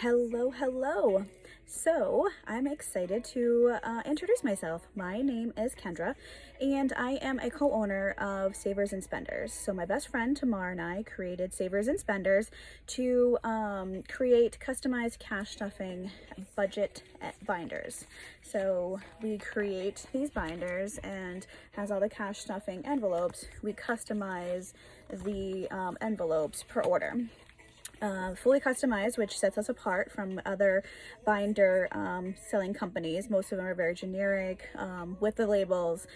Hello. So I'm excited to introduce myself. My name is Kendra, and I am a co-owner of Savers and Spenders. So my best friend Tamar and I created Savers and Spenders to create customized cash stuffing budget binders. So we create these binders and has all the cash stuffing envelopes. We customize the envelopes per order. Fully customized, which sets us apart from other binder selling companies. Most of them are very generic with the labels,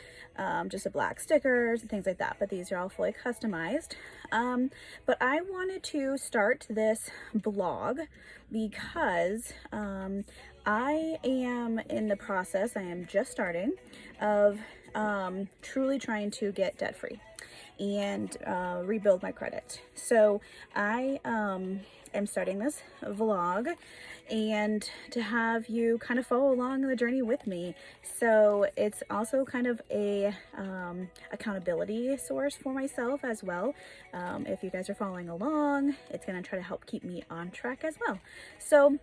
just the black stickers and things like that, but these are all fully customized. But I wanted to start this blog because I am in the process, I am just starting, of truly trying to get debt free and rebuild my credit. So I am starting this vlog and to have you kind of follow along the journey with me. So it's also kind of a accountability source for myself as well. If you guys are following along, it's going to try to help keep me on track as well. So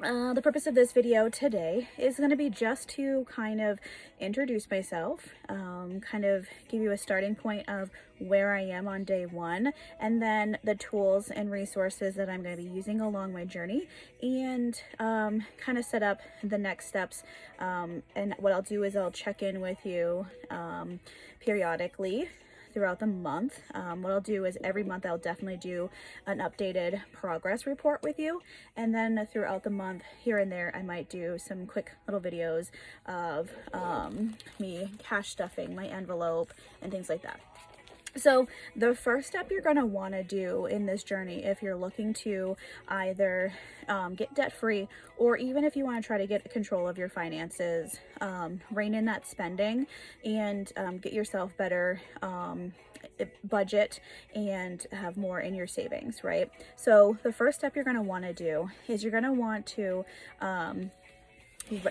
the purpose of this video today is going to be just to kind of introduce myself, kind of give you a starting point of where I am on day one, and then the tools and resources that I'm going to be using along my journey, and kind of set up the next steps. And what I'll do is I'll check in with you periodically throughout the month. What I'll do is every month I'll definitely do an updated progress report with you, and then throughout the month here and there I might do some quick little videos of me cash stuffing my envelope and things like that. So the first step you're going to want to do in this journey, if you're looking to either get debt free, or even if you want to try to get control of your finances, rein in that spending, and get yourself better budget and have more in your savings, right? So the first step you're going to want to do is you're going to want to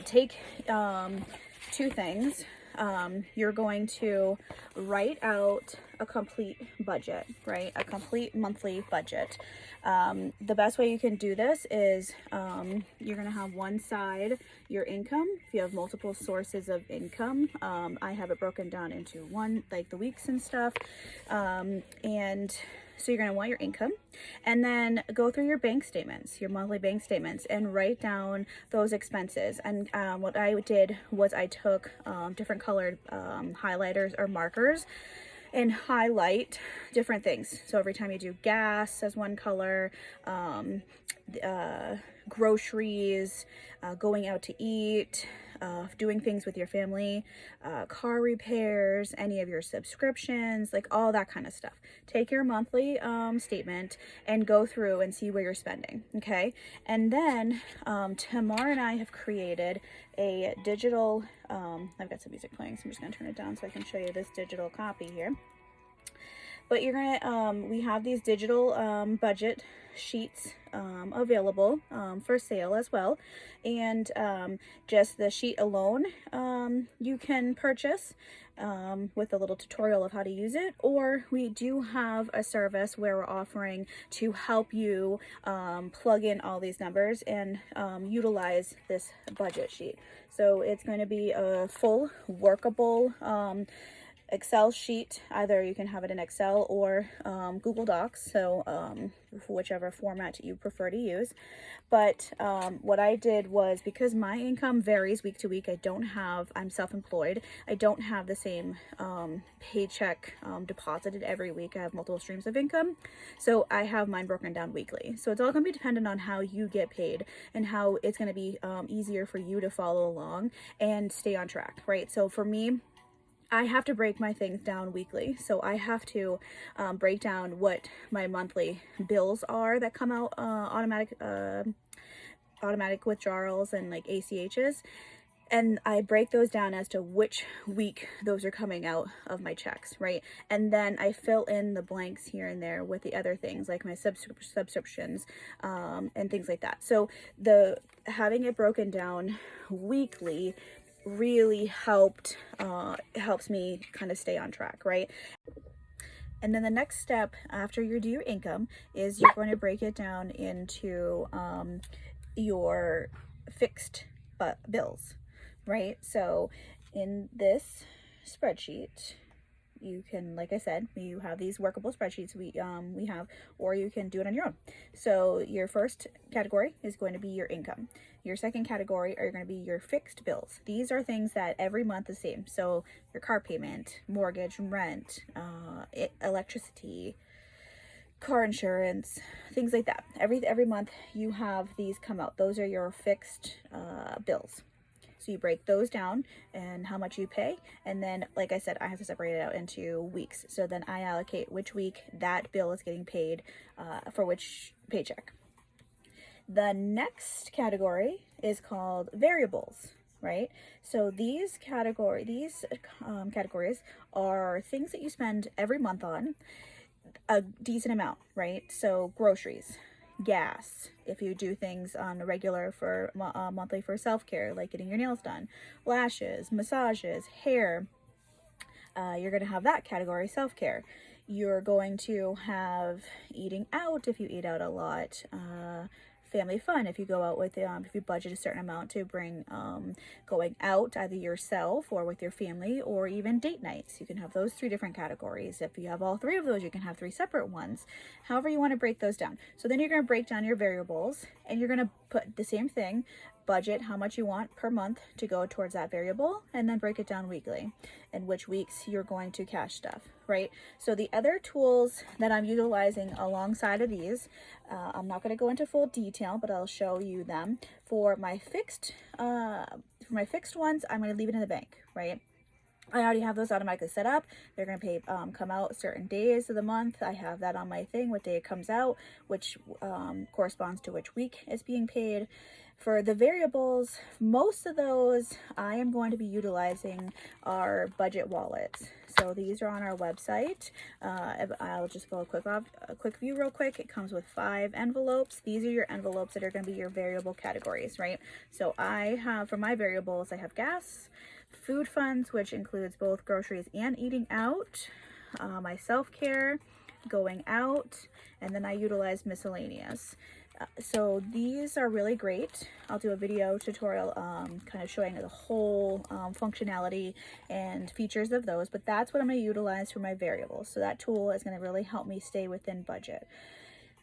take two things. You're going to write out a complete budget, right? A complete monthly budget. The best way you can do this is you're going to have one side your income. If you have multiple sources of income, I have it broken down into one, like the weeks and stuff. And so you're going to want your income, and then go through your bank statements, your monthly bank statements, and write down those expenses. And what I did was I took different colored highlighters or markers and highlight different things. So every time you do gas as one color, groceries, going out to eat, doing things with your family, car repairs, any of your subscriptions, like all that kind of stuff. Take your monthly statement and go through and see where you're spending, okay? And then Tamar and I have created a digital, I've got some music playing, so I'm just gonna turn it down so I can show you this digital copy here. But you're gonna, we have these digital budget sheets available for sale as well, and just the sheet alone you can purchase with a little tutorial of how to use it, or we do have a service where we're offering to help you plug in all these numbers and utilize this budget sheet. So it's going to be a full workable Excel sheet. Either you can have it in Excel or Google Docs, so whichever format you prefer to use. But what I did was, because my income varies week to week, I'm self-employed, I don't have the same paycheck deposited every week. I have multiple streams of income, so I have mine broken down weekly. So it's all going to be dependent on how you get paid and how it's going to be easier for you to follow along and stay on track, right? So for me, I have to break my things down weekly. So I have to break down what my monthly bills are that come out, automatic withdrawals and like ACHs. And I break those down as to which week those are coming out of my checks, right? And then I fill in the blanks here and there with the other things like my subscriptions and things like that. So having it broken down weekly really helps me kind of stay on track, right? And then the next step after you do your income is you're going to break it down into your fixed bills, right? So in this spreadsheet, you can, like I said, you have these workable spreadsheets we have, or you can do it on your own. So your first category is going to be your income. Your second category are going to be your fixed bills. These are things that every month is the same. So your car payment, mortgage, rent, electricity, car insurance, things like that. Every month you have these come out. Those are your fixed bills. So you break those down and how much you pay. And then, like I said, I have to separate it out into weeks. So then I allocate which week that bill is getting paid for which paycheck. The next category is called variables, right? So these categories are things that you spend every month on a decent amount, right? So groceries, gas, if you do things on a regular for monthly for self-care, like getting your nails done, lashes, massages, hair, you're going to have that category, self-care. You're going to have eating out if you eat out a lot, family fun if you go out with if you budget a certain amount to bring going out either yourself or with your family, or even date nights. You can have those 3 different categories. If you have all 3 of those, you can have 3 separate ones, however you want to break those down. So then you're going to break down your variables, and you're going to put the same thing, budget how much you want per month to go towards that variable, and then break it down weekly and which weeks you're going to cash stuff, right? So the other tools that I'm utilizing alongside of these, I'm not going to go into full detail, but I'll show you them. For my fixed ones, I'm going to leave it in the bank, right? I already have those automatically set up. They're going to pay come out certain days of the month. I have that on my thing, what day it comes out, which corresponds to which week it's being paid. For the variables, most of those I am going to be utilizing are budget wallets. So these are on our website. I'll just go a quick view real quick. It comes with 5 envelopes. These are your envelopes that are going to be your variable categories, right? So I have, for my variables, I have gas, food funds, which includes both groceries and eating out, my self-care, going out, and then I utilize miscellaneous. So these are really great. I'll do a video tutorial kind of showing the whole functionality and features of those, but that's what I'm going to utilize for my variables. So that tool is going to really help me stay within budget.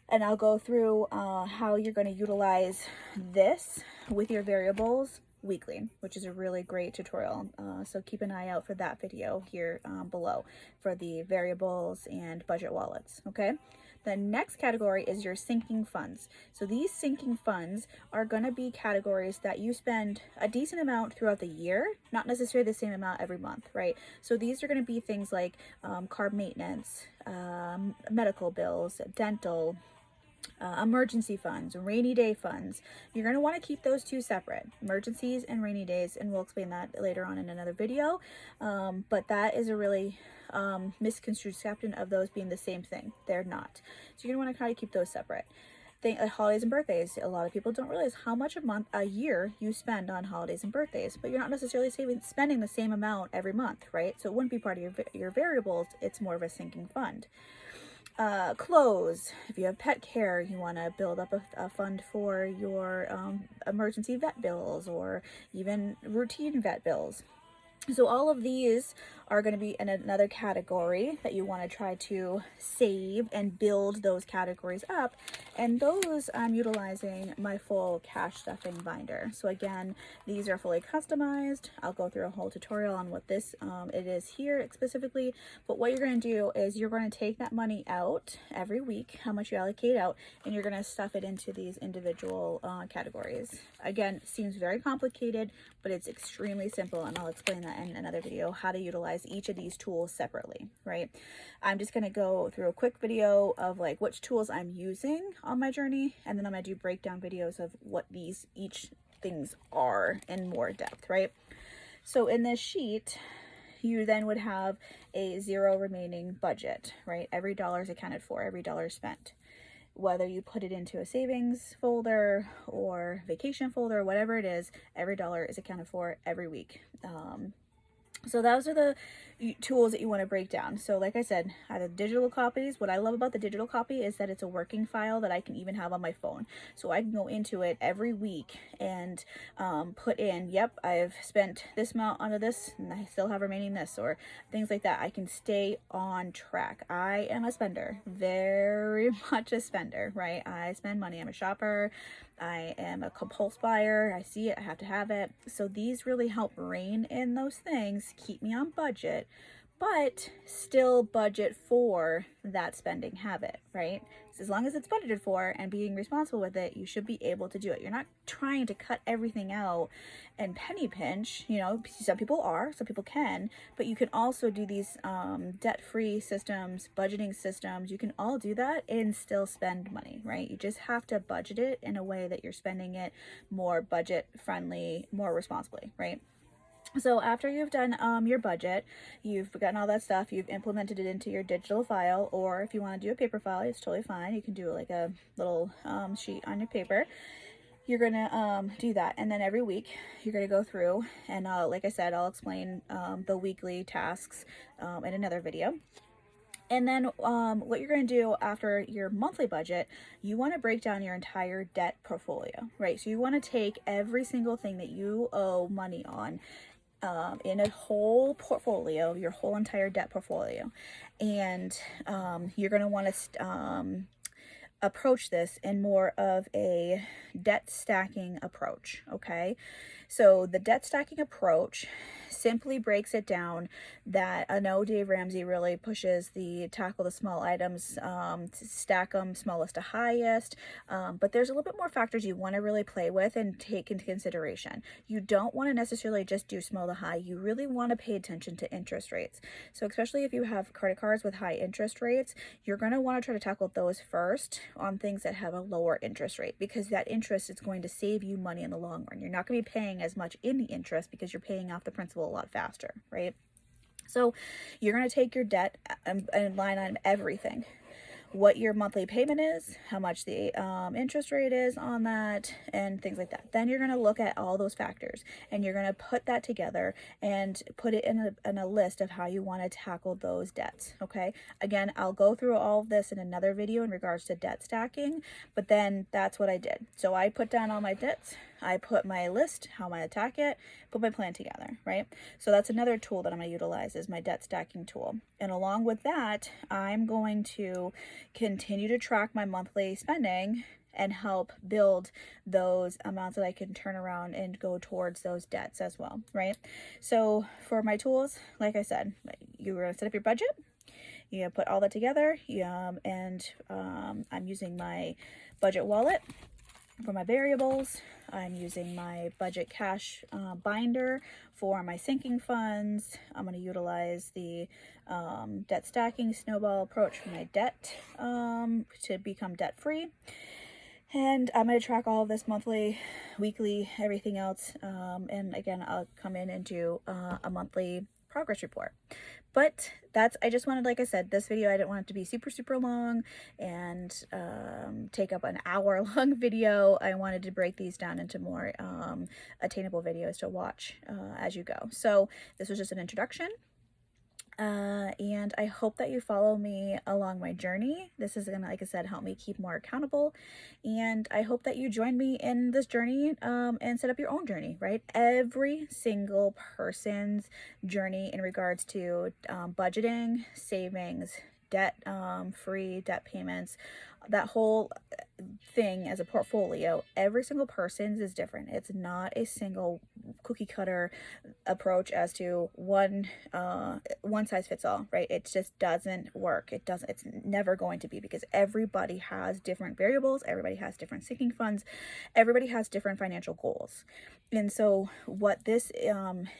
And I'll go through how you're going to utilize this with your variables weekly, which is a really great tutorial. So keep an eye out for that video here below for the variables and budget wallets, okay? The next category is your sinking funds. So these sinking funds are going to be categories that you spend a decent amount throughout the year, not necessarily the same amount every month, right? So these are going to be things like car maintenance, medical bills, dental, emergency funds, rainy day funds. You're going to want to keep those 2 separate, emergencies and rainy days, and we'll explain that later on in another video. But that is a really misconception of those being the same thing. They're not. So you're going to want to try to keep those separate. Holidays and birthdays. A lot of people don't realize how much a year you spend on holidays and birthdays, but you're not necessarily spending the same amount every month, right? So it wouldn't be part of your variables. It's more of a sinking fund. Clothes. If you have pet care, you want to build up a fund for your emergency vet bills or even routine vet bills. So all of these are going to be in another category that you want to try to save and build those categories up. And those I'm utilizing my full cash stuffing binder. So again, these are fully customized. I'll go through a whole tutorial on what this it is here specifically. But what you're going to do is you're going to take that money out every week, how much you allocate out, and you're going to stuff it into these individual categories. Again, seems very complicated, but it's extremely simple, and I'll explain that in another video, how to utilize each of these tools separately, right? I'm just going to go through a quick video of like which tools I'm using on my journey, and then I'm going to do breakdown videos of what each things are in more depth, right? So in this sheet, you then would have a 0 remaining budget, right? Every dollar is accounted for, every dollar spent. Whether you put it into a savings folder or vacation folder, whatever it is, every dollar is accounted for every week. So those are tools that you want to break down. So like I said, I have digital copies. What I love about the digital copy is that it's a working file that I can even have on my phone. So I can go into it every week and put in, yep, I've spent this amount onto this and I still have remaining this, or things like that. I can stay on track. I am a spender, very much a spender, right? I spend money. I'm a shopper. I am a compulse buyer. I see it, I have to have it. So these really help rein in those things, keep me on budget, but still budget for that spending habit, right? So as long as it's budgeted for and being responsible with it, you should be able to do it. You're not trying to cut everything out and penny pinch. You know, some people are, some people can, but you can also do these debt-free systems, budgeting systems. You can all do that and still spend money, right? You just have to budget it in a way that you're spending it more budget friendly, more responsibly, right? So after you've done your budget, you've gotten all that stuff, you've implemented it into your digital file, or if you want to do a paper file, it's totally fine. You can do like a little sheet on your paper. You're going to do that. And then every week you're going to go through and like I said, I'll explain the weekly tasks in another video. And then what you're going to do after your monthly budget, you want to break down your entire debt portfolio, right? So you want to take every single thing that you owe money on in a whole portfolio, your whole entire debt portfolio. And you're going to want to approach this in more of a debt stacking approach, okay? So the debt stacking approach simply breaks it down that I know Dave Ramsey really pushes the tackle the small items, to stack them smallest to highest, but there's a little bit more factors you want to really play with and take into consideration. You don't want to necessarily just do small to high. You really want to pay attention to interest rates. So especially if you have credit cards with high interest rates, you're going to want to try to tackle those first on things that have a lower interest rate, because that interest is going to save you money in the long run. You're not going to be paying as much in the interest because you're paying off the principal a lot faster, right? So you're going to take your debt and line on everything, what your monthly payment is, how much the interest rate is on that, and things like that. Then you're going to look at all those factors and you're going to put that together and put it in a list of how you want to tackle those debts, okay? Again, I'll go through all of this in another video in regards to debt stacking, but then that's what I did. So I put down all my debts, I put my list, how I'm going to attack it, put my plan together, right? So that's another tool that I'm going to utilize, is my debt stacking tool. And along with that, I'm going to continue to track my monthly spending and help build those amounts that I can turn around and go towards those debts as well, right? So for my tools, like I said, you're going to set up your budget, you put all that together, and I'm using my budget wallet for my variables. I'm using my budget cash binder for my sinking funds. I'm going to utilize the debt stacking snowball approach for my debt to become debt free. And I'm going to track all of this monthly, weekly, everything else. And again, I'll come in and do a monthly progress report. But that's, I just wanted, like I said, this video, I didn't want it to be super long and take up an hour-long video. I wanted to break these down into more attainable videos to watch as you go. So this was just an introduction. And I hope that you follow me along my journey. This is gonna, like I said, help me keep more accountable. And I hope that you join me in this journey and set up your own journey, right? Every single person's journey in regards to budgeting, savings, debt free debt payments, that whole thing as a portfolio, every single person's is different. It's not a single cookie cutter approach as to one size fits all, right? It just doesn't work. It's never going to be, because everybody has different variables, everybody has different sinking funds, everybody has different financial goals. And so what this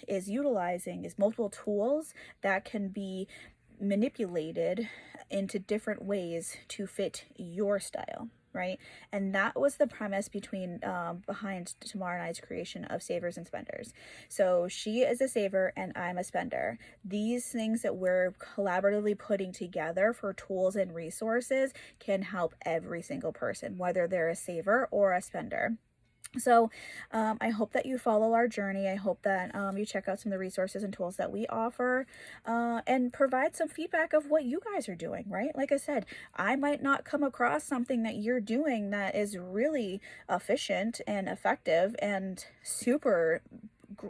is utilizing is multiple tools that can be manipulated into different ways to fit your style, right? And that was the premise behind Tamar and I's creation of Savers and Spenders. So she is a saver and I'm a spender. These things that we're collaboratively putting together for tools and resources can help every single person, whether they're a saver or a spender. So I hope that you follow our journey. I hope that you check out some of the resources and tools that we offer, and provide some feedback of what you guys are doing, right? Like I said, I might not come across something that you're doing that is really efficient and effective and super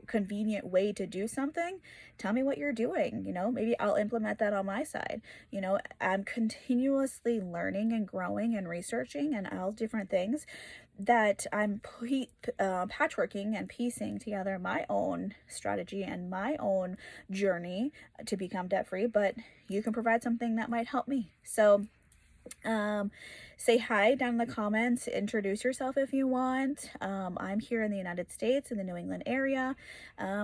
convenient way to do something. Tell me what you're doing, maybe I'll implement that on my side. I'm continuously learning and growing and researching and all different things that I'm patchworking and piecing together my own strategy and my own journey to become debt free, but you can provide something that might help me. So say hi down in the comments, introduce yourself if you want. I'm here in the United States in the New England area.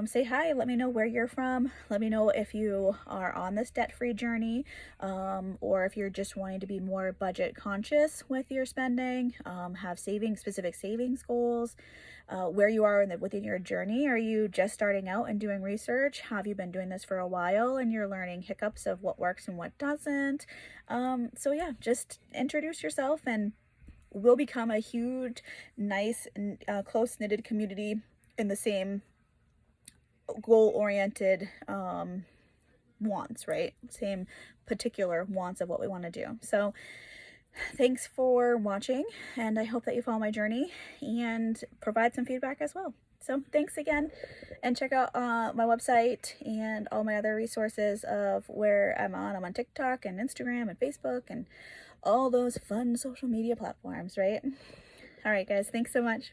Say hi, let me know where you're from. Let me know if you are on this debt-free journey, or if you're just wanting to be more budget conscious with your spending, have specific savings goals, where you are within your journey. Are you just starting out and doing research? Have you been doing this for a while and you're learning hiccups of what works and what doesn't? So yeah, just introduce yourself and we'll become a huge, nice, close-knitted community in the same goal-oriented wants, right? Same particular wants of what we want to do. So thanks for watching, and I hope that you follow my journey and provide some feedback as well. So thanks again, and check out my website and all my other resources of where I'm on. I'm on TikTok and Instagram and Facebook and all those fun social media platforms, right? All right, guys, thanks so much.